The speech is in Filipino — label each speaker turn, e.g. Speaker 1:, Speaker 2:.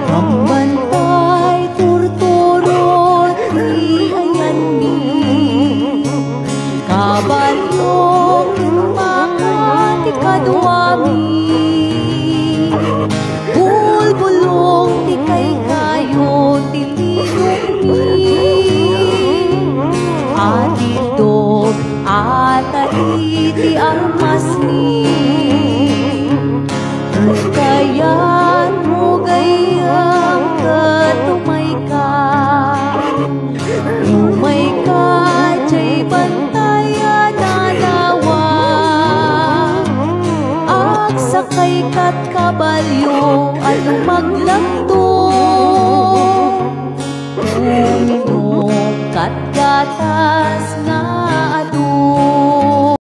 Speaker 1: Pambantay, turturot, di ayan ni kabalong makan ti kadwami. Bulbulong ti kay kayo ti liyong atidog atari ti armasni. Kayan mo gayang katumay ka, umay ka jay bantaya dalawa. Agsakay kat kabalyo at maglagto, uminom kat gatas